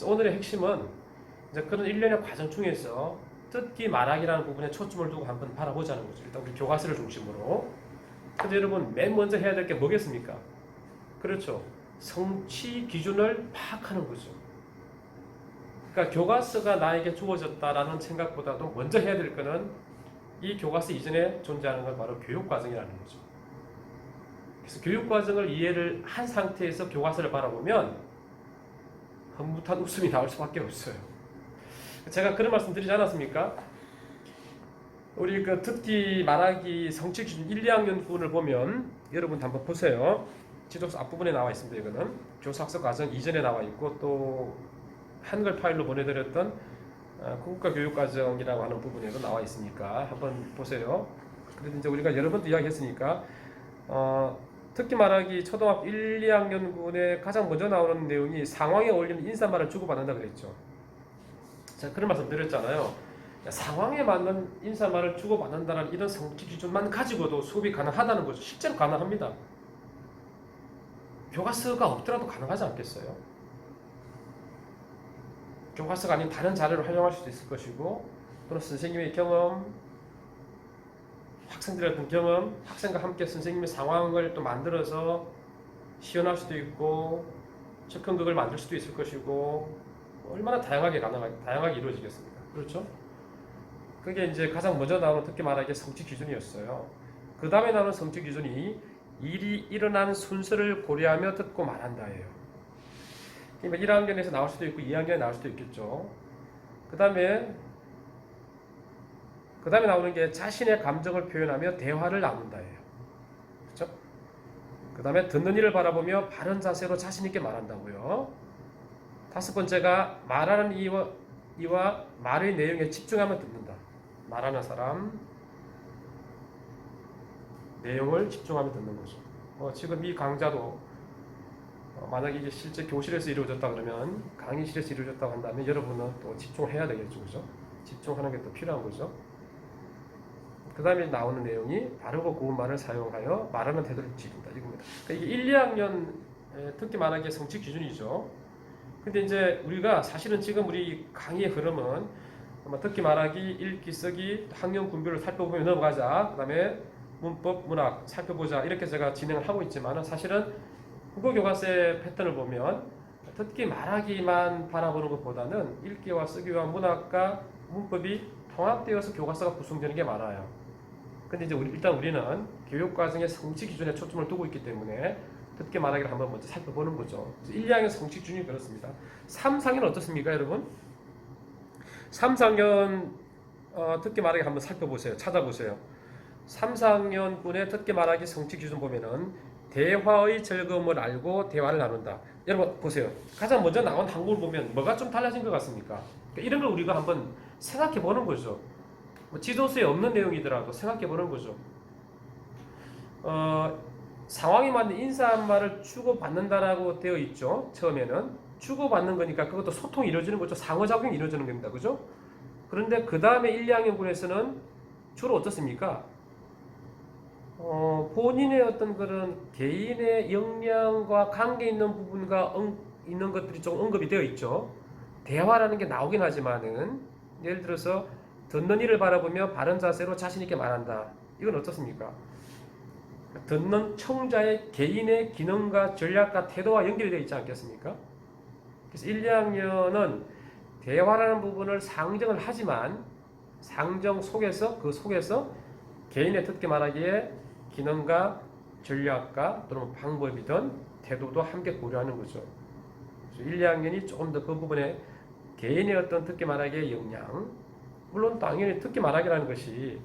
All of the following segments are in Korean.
그래서 오늘의 핵심은 이제 그런 일련의 과정 중에서 듣기 말하기라는 부분에 초점을 두고 한번 바라보자는 거죠. 일단 우리 교과서를 중심으로. 근데 여러분 맨 먼저 해야 될 게 뭐겠습니까? 그렇죠. 성취 기준을 파악하는 거죠. 그러니까 교과서가 나에게 주어졌다라는 생각보다도 먼저 해야 될 거는 이 교과서 이전에 존재하는 건 바로 교육과정이라는 거죠. 그래서 교육과정을 이해를 한 상태에서 교과서를 바라보면 흐뭇한 웃음이 나올 수밖에 없어요. 제가 그런 말씀 드리지 않았습니까? 우리 그 듣기 말하기 성취 기준 1, 2학년 부분을 보면 여러분 한번 보세요. 지도서 앞부분에 나와 있습니다. 이거는 교사학습 과정 이전에 나와 있고 또 한글 파일로 보내드렸던 국가 교육 과정이라고 하는 부분에도 나와 있으니까 한번 보세요. 그래도 이제 우리가 여러 번도 이야기했으니까 특히 말하기 초등학교 1, 2학년 부분에 가장 먼저 나오는 내용이 상황에 어울리는 인사말을 주고받는다 그랬죠. 제가 그런 말씀 드렸잖아요. 상황에 맞는 인사말을 주고받는다는 이런 성취 기준만 가지고도 수업이 가능하다는 거죠. 실제로 가능합니다. 교과서가 없더라도 가능하지 않겠어요? 교과서가 아닌 다른 자료를 활용할 수도 있을 것이고 또는 선생님의 경험, 학생들의 어떤 경험, 학생과 함께 선생님의 상황을 또 만들어서 시연할 수도 있고 접근극을 만들 수도 있을 것이고 얼마나 다양하게 이루어지겠습니까? 그렇죠? 그게 이제 가장 먼저 나오는 특히 말하기에 성취 기준이었어요. 그 다음에 나오는 성취 기준이 일이 일어난 순서를 고려하며 듣고 말한다예요. 그러니까 1학년에서 나올 수도 있고 2학년에 나올 수도 있겠죠. 그 다음에 나오는 게 자신의 감정을 표현하며 대화를 나눈다예요. 그렇죠? 그 다음에 듣는 이를 바라보며 바른 자세로 자신 있게 말한다고요. 다섯 번째가 말하는 이와 말의 내용에 집중하며 듣는다. 말하는 사람 내용을 집중하며 듣는 거죠. 지금 이 강좌도 만약에 이제 실제 교실에서 이루어졌다 그러면 강의실에서 이루어졌다고 한다면 여러분은 또 집중해야 되겠죠, 그죠? 집중하는 게 또 필요한 거죠. 그 다음에 나오는 내용이 바르고 고운 말을 사용하여 말하는 태도를 지킨다 이겁니다. 그러니까 이게 1, 2학년 특히 말하기에 성취 기준이죠. 근데 이제 우리가 사실은 지금 우리 강의의 흐름은 특히 말하기, 읽기, 쓰기, 학년 분별을 살펴보며 넘어가자. 그 다음에 문법, 문학 살펴보자. 이렇게 제가 진행을 하고 있지만 사실은 국어교과서의 패턴을 보면 듣기 말하기만 바라보는 것보다는 읽기와 쓰기와 문학과 문법이 통합되어서 교과서가 구성되는 게 많아요. 근데 이제 일단 우리는 교육과정의 성취 기준에 초점을 두고 있기 때문에 듣기 말하기를 한번 먼저 살펴보는 거죠. 1, 2학년 성취 기준이 그렇습니다. 3, 4학년 어떻습니까, 여러분? 3, 4학년 듣기 말하기 한번 살펴보세요. 찾아보세요. 3, 4학년 분의 듣기 말하기 성취 기준 보면은 대화의 즐거움을 알고 대화를 나눈다. 여러분 보세요. 가장 먼저 나온 한국을 보면 뭐가 좀 달라진 것 같습니까? 그러니까 이런 걸 우리가 한번 생각해 보는 거죠. 지도서에 없는 내용이더라도 생각해 보는 거죠. 상황에 맞는 인사말을 주고받는다라고 되어 있죠. 처음에는 주고받는 거니까 그것도 소통이 이루어지는 거죠. 상호작용이 이루어지는 겁니다. 그죠? 그런데 그 다음에 1, 2학년군에서는 주로 어떻습니까? 본인의 어떤 그런 개인의 역량과 관계 있는 부분과 있는 것들이 좀 언급이 되어 있죠. 대화라는 게 나오긴 하지만은 예를 들어서 듣는 이를 바라보며 바른 자세로 자신 있게 말한다. 이건 어떻습니까? 듣는 청자의 개인의 기능과 전략과 태도와 연결이 되어 있지 않겠습니까? 그래서 1, 2학년은 대화라는 부분을 상정을 하지만 상정 속에서 그 속에서 개인의 듣기 말하기에 기능과 전략과 또는 방법이든 태도도 함께 고려하는 거죠. 그래서 1, 2학년이 조금 더 그 부분에 개인의 어떤 듣기 말하기의 역량, 물론 당연히 듣기 말하기라는 것이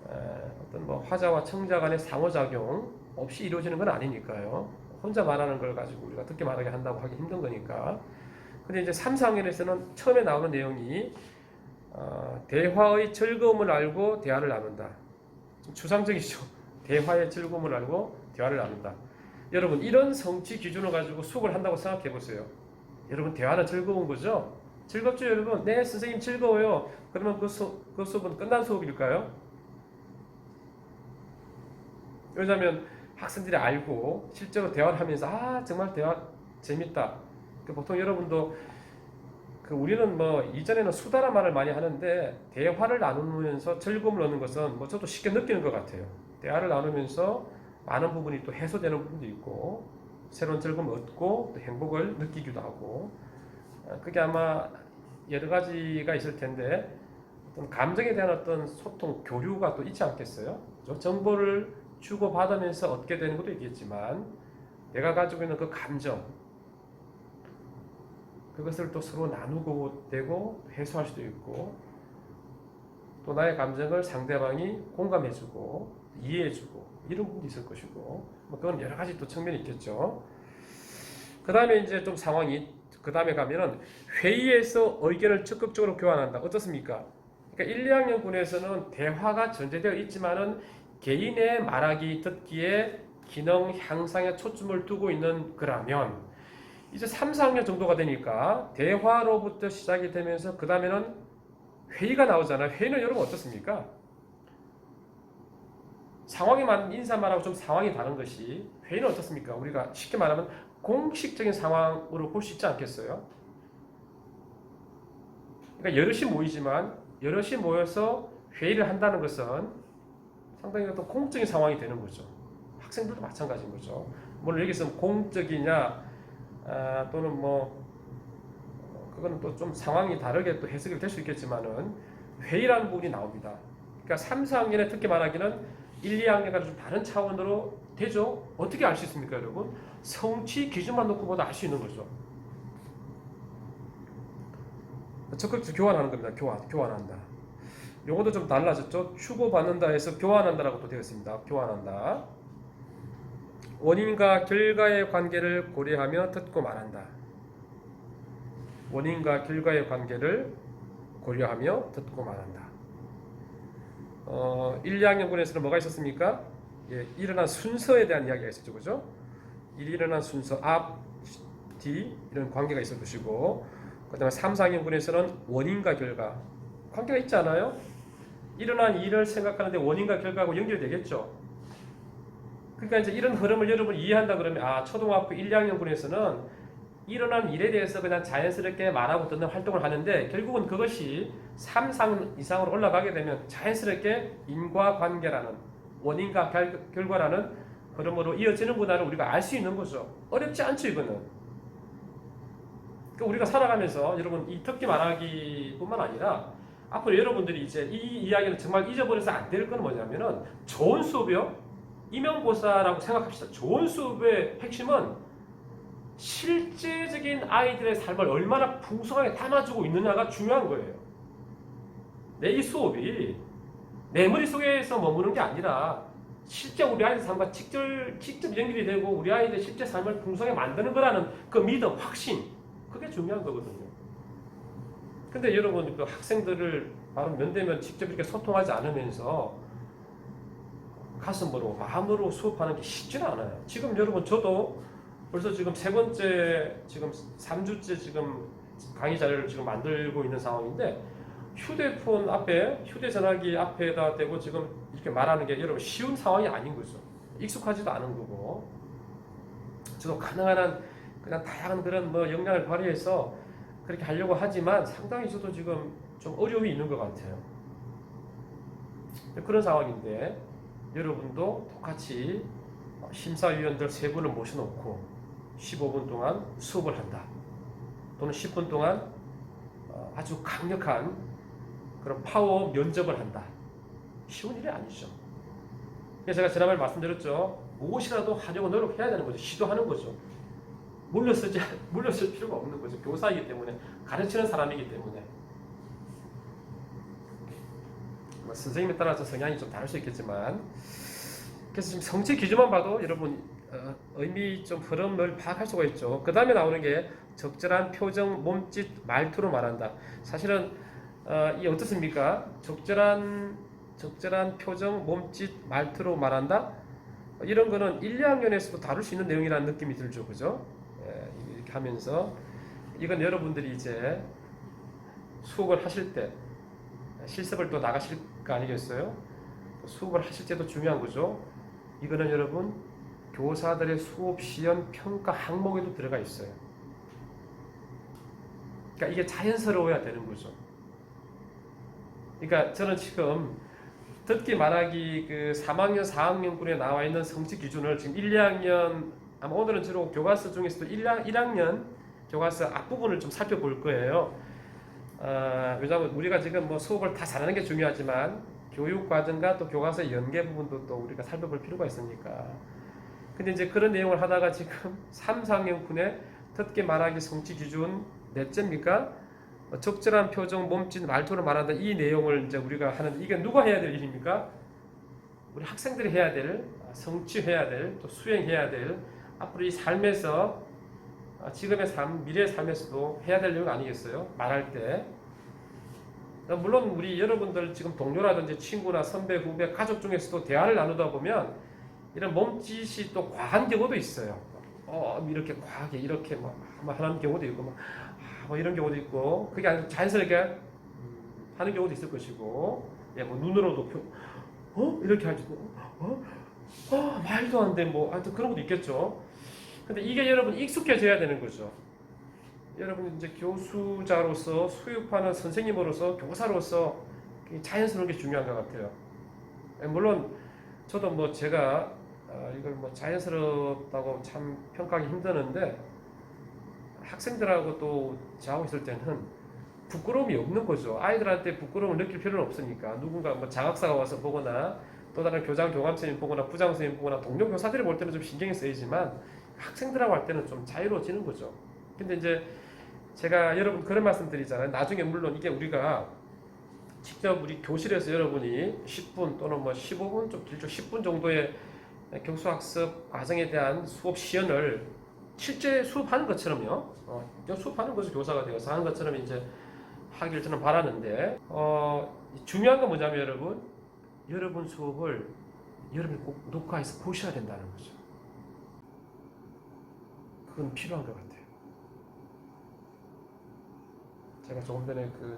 어떤 뭐 화자와 청자 간의 상호작용 없이 이루어지는 건 아니니까요. 혼자 말하는 걸 가지고 우리가 듣기 말하기 한다고 하기 힘든 거니까. 근데 이제 3, 4학년에서는 처음에 나오는 내용이 대화의 즐거움을 알고 대화를 나눈다. 좀 추상적이죠. 대화의 즐거움을 알고 대화를 나눈다. 여러분 이런 성취 기준을 가지고 수업을 한다고 생각해 보세요. 여러분 대화는 즐거운 거죠? 즐겁죠 여러분? 네 선생님 즐거워요. 그러면 그 수업은 끝난 수업일까요? 왜냐하면 학생들이 알고 실제로 대화를 하면서 정말 대화 재밌다. 보통 여러분도 우리는 뭐 이전에는 수다란 말을 많이 하는데 대화를 나누면서 즐거움을 얻는 것은 뭐 저도 쉽게 느끼는 것 같아요. 대화를 나누면서 많은 부분이 또 해소되는 부분도 있고 새로운 즐거움을 얻고 또 행복을 느끼기도 하고 그게 아마 여러 가지가 있을 텐데 어떤 감정에 대한 어떤 소통, 교류가 또 있지 않겠어요? 정보를 주고받으면서 얻게 되는 것도 있겠지만 내가 가지고 있는 그 감정 그것을 또 서로 나누고 되고 해소할 수도 있고 또 나의 감정을 상대방이 공감해주고 이해해주고 이런 부분도 있을 것이고 뭐 그건 여러 가지 또 측면이 있겠죠. 그 다음에 이제 좀 상황이 그 다음에 가면은 회의에서 의견을 적극적으로 교환한다. 어떻습니까? 그러니까 1, 2학년 군에서는 대화가 전제되어 있지만은 개인의 말하기 듣기에 기능 향상에 초점을 두고 있는 거라면 이제 3, 4학년 정도가 되니까 대화로부터 시작이 되면서 그 다음에는 회의가 나오잖아요. 회의는 여러분 어떻습니까? 상황이 많은 인사말하고 좀 상황이 다른 것이 회의는 어떻습니까? 우리가 쉽게 말하면 공식적인 상황으로 볼 수 있지 않겠어요? 그러니까 여럿이 모이지만 여럿이 모여서 회의를 한다는 것은 상당히 어떤 공적인 상황이 되는 거죠. 학생들도 마찬가지인 거죠. 물론 여기서 공적이냐 또는 뭐 그거는 또 좀 상황이 다르게 또 해석이 될 수 있겠지만은 회의라는 부분이 나옵니다. 그러니까 3, 4학년에 특히 말하기는 1, 2학년과는 좀 다른 차원으로 되죠. 어떻게 알 수 있습니까, 여러분? 성취 기준만 놓고 보다 알 수 있는 거죠. 적극적으로 교환하는 겁니다. 교환한다. 용어도 좀 달라졌죠. 주고받는다 해서 교환한다라고 또 되어 있습니다. 교환한다. 원인과 결과의 관계를 고려하며 듣고 말한다. 원인과 결과의 관계를 고려하며 듣고 말한다. 1, 2학년군에서는 뭐가 있었습니까? 예, 일어난 순서에 대한 이야기가 있었죠. 그죠? 일어난 순서, 앞, 뒤 이런 관계가 있을 것이고 그 다음에 3, 4학년군에서는 원인과 결과 관계가 있지 않아요? 일어난 일을 생각하는데 원인과 결과하고 연결되겠죠. 그러니까 이제 이런 흐름을 여러분이 이해한다 그러면 초등학교 1, 2학년군에서는 일어난 일에 대해서 그냥 자연스럽게 말하고 듣는 활동을 하는데 결국은 그것이 3, 4 이상으로 올라가게 되면 자연스럽게 인과관계라는 원인과 결과라는 흐름으로 이어지는 문화를 우리가 알 수 있는 거죠. 어렵지 않죠, 이거는. 그러니까 우리가 살아가면서 여러분 이 듣기 말하기뿐만 아니라 앞으로 여러분들이 이제 이 이야기는 정말 잊어버려서 안 될 건 뭐냐면은 좋은 수업이요. 임용고사라고 생각합시다. 좋은 수업의 핵심은 실제적인 아이들의 삶을 얼마나 풍성하게 담아주고 있느냐가 중요한 거예요. 내 이 수업이 내 머릿속에서 머무는 게 아니라 실제 우리 아이들 삶과 직접 연결이 되고 우리 아이들 실제 삶을 풍성하게 만드는 거라는 그 믿음, 확신 그게 중요한 거거든요. 근데 여러분 그 학생들을 바로 면대면 직접 이렇게 소통하지 않으면서 가슴으로 마음으로 수업하는 게 쉽지는 않아요. 지금 여러분 저도 벌써 지금 세 번째 지금 3주째 지금 강의 자료를 지금 만들고 있는 상황인데 휴대폰 앞에 휴대전화기 앞에다 대고 지금 이렇게 말하는 게 여러분 쉬운 상황이 아닌 거죠. 익숙하지도 않은 거고 저도 가능한 한 그냥 다양한 그런 뭐 역량을 발휘해서 그렇게 하려고 하지만 상당히 저도 지금 좀 어려움이 있는 것 같아요. 그런 상황인데 여러분도 똑같이 심사위원들 3분을 모셔놓고 15분 동안 수업을 한다. 또는 10분 동안 아주 강력한 그런 파워 면접을 한다. 쉬운 일이 아니죠. 그래서 제가 지난번에 말씀드렸죠. 무엇이라도 하려고 노력해야 되는 거죠. 시도하는 거죠. 물러설 필요가 없는 거죠. 교사이기 때문에 가르치는 사람이기 때문에 뭐 선생님에 따라서 성향이 좀 다를 수 있겠지만 그래서 지금 성취 기준만 봐도 여러분 의미 좀 흐름을 파악할 수가 있죠. 그 다음에 나오는 게 적절한 표정, 몸짓, 말투로 말한다. 사실은 이 어떻습니까? 적절한 표정, 몸짓, 말투로 말한다. 이런 거는 1, 2학년에서도 다룰 수 있는 내용이라는 느낌이 들죠, 그죠? 이렇게 하면서 이건 여러분들이 이제 수업을 하실 때 실습을 또 나가실 거 아니겠어요? 수업을 하실 때도 중요한 거죠. 이거는 여러분 교사들의 수업 시연 평가 항목에도 들어가 있어요. 그러니까 이게 자연스러워야 되는 거죠. 그러니까 저는 지금 듣기 말하기 그 3학년, 4학년군에 나와 있는 성취 기준을 지금 1, 2학년 아마 오늘은 주로 교과서 중에서도 1학년 교과서 앞부분을 좀 살펴볼 거예요. 왜냐하면 우리가 지금 뭐 수업을 다 잘하는 게 중요하지만 교육 과정과 또 교과서 연계 부분도 또 우리가 살펴볼 필요가 있으니까. 근데 이제 그런 내용을 하다가 지금 3, 4학년군에 듣기 말하기 성취 기준 몇 점입니까? 적절한 표정, 몸짓, 말투를 말한다. 이 내용을 이제 우리가 하는데 이게 누가 해야 될 일입니까? 우리 학생들이 해야 될, 성취해야 될, 또 수행해야 될 앞으로 이 삶에서 지금의 삶, 미래의 삶에서도 해야 될 내용 아니겠어요? 말할 때. 물론 우리 여러분들 지금 동료라든지 친구나 선배, 후배, 가족 중에서도 대화를 나누다 보면 이런 몸짓이 또 과한 경우도 있어요. 이렇게 과하게 이렇게 막 하는 경우도 있고 뭐 이런 경우도 있고 그게 아니라 자연스럽게 하는 경우도 있을 것이고 뭐 눈으로도 이렇게 하지고 말도 안 돼 뭐 하여튼 그런 것도 있겠죠. 근데 이게 여러분 익숙해져야 되는 거죠. 여러분 이제 교수자로서 수업하는 선생님으로서 교사로서 자연스러운 게 중요한 것 같아요. 물론 저도 뭐 제가 이걸 뭐 자연스럽다고 참 평가하기 힘드는데 학생들하고 또 저하고 있을 때는 부끄러움이 없는 거죠. 아이들한테 부끄러움을 느낄 필요는 없으니까 누군가 뭐 장학사가 와서 보거나 또 다른 교장 교감선생님 보거나 부장 선생님 보거나 동료 교사들이 볼 때는 좀 신경이 쓰이지만 학생들하고 할 때는 좀 자유로워지는 거죠. 근데 이제 제가 여러분 그런 말씀 드리잖아요. 나중에 물론 이게 우리가 직접 우리 교실에서 여러분이 10분 또는 뭐 15분 좀 길죠 10분 정도의 교수학습 과정에 대한 수업 시연을 실제 수업하는 것처럼요. 수업하는 것을 교사가 되어서 하는 것처럼 이제 하길 저는 바라는데 중요한 건 뭐냐면 여러분 수업을 여러분이 꼭 녹화해서 보셔야 된다는 거죠. 그건 필요한 것 같아요. 제가 조금 전에 그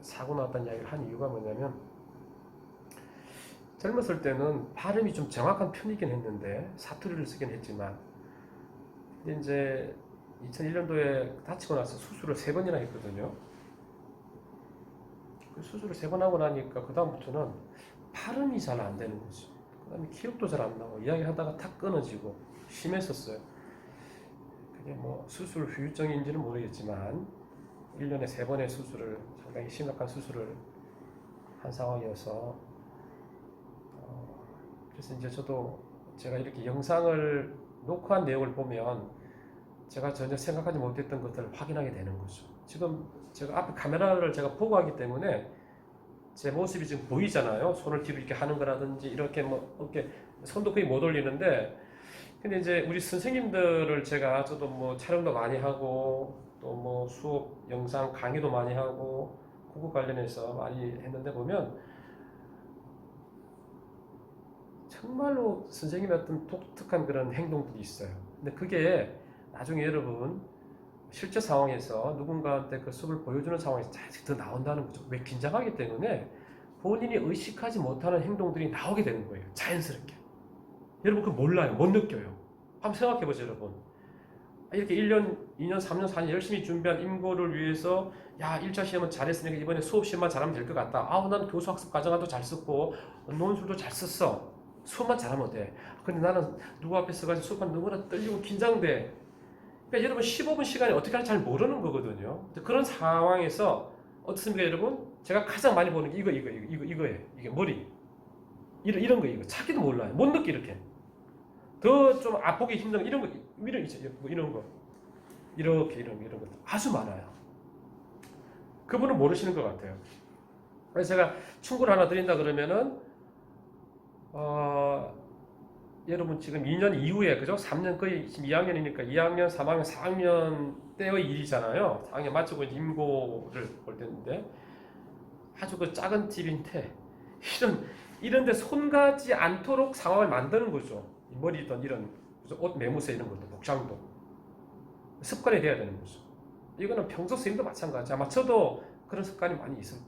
사고 나왔다는 이야기를 한 이유가 뭐냐면 젊었을 때는 발음이 좀 정확한 편이긴 했는데 사투리를 쓰긴 했지만 근데 이제 2001년도에 다치고 나서 수술을 3번이나 했거든요. 그 수술을 3번 하고 나니까 그 다음부터는 발음이 잘 안 되는 거죠. 그 다음에 기억도 잘 안 나고 이야기하다가 탁 끊어지고 심했었어요. 그게 뭐 수술 후유증인지는 모르겠지만 1년에 3번의 수술을 상당히 심각한 수술을 한 상황이어서 그래서 이제 저도 제가 이렇게 영상을 녹화한 내용을 보면 제가 전혀 생각하지 못했던 것들을 확인하게 되는 거죠. 지금 제가 앞에 카메라를 제가 보고 하기 때문에 제 모습이 지금 보이잖아요. 손을 뒤로 이렇게 하는 거라든지 이렇게 뭐 어깨 손도 거의 못 올리는데 근데 이제 우리 선생님들을 저도 뭐 촬영도 많이 하고 또 뭐 수업 영상 강의도 많이 하고 그거 관련해서 많이 했는데 보면 정말로 선생님의 어떤 독특한 그런 행동들이 있어요. 근데 그게 나중에 여러분 실제 상황에서 누군가한테 그 수업을 보여주는 상황에서 더 나온다는 거죠. 왜? 긴장하기 때문에 본인이 의식하지 못하는 행동들이 나오게 되는 거예요. 자연스럽게. 여러분 그거 몰라요. 못 느껴요. 한번 생각해 보세요, 여러분. 이렇게 1년, 2년, 3년, 4년 열심히 준비한 임고를 위해서 1차 시험은 잘했으니까 이번에 수업 시험만 잘하면 될 것 같다. 난 교수 학습 과정도 잘 썼고 논술도 잘 썼어. 수업만 잘하면 돼. 근데 나는 누구 앞에 서가지고 수업만 너무나 떨리고 긴장돼. 그러니까 여러분 15분 시간이 어떻게 하는지 잘 모르는 거거든요. 그런 상황에서 어떻습니까, 여러분? 제가 가장 많이 보는 게 이거예요. 이게 머리. 이런 거 이거. 찾기도 몰라요. 못 느끼 이렇게. 더 좀 보기 힘든 이런 거 이런 거 이렇게 이런 것들 아주 많아요. 그분은 모르시는 것 같아요. 그래서 제가 충고를 하나 드린다 그러면은 여러분 지금 2년 이후에 그죠? 3년 거의 지금 2학년이니까 2학년, 3학년, 4학년 때의 일이잖아요. 4학년 마치고 임고를 볼 때인데 아주 그 작은 팁인데 이런데 손 가지 않도록 상황을 만드는 거죠. 머리든 이런 옷 매무새 이런 것도 복장도 습관이 돼야 되는 거죠. 이거는 평소 스님도 마찬가지. 아마 저도 그런 습관이 많이 있을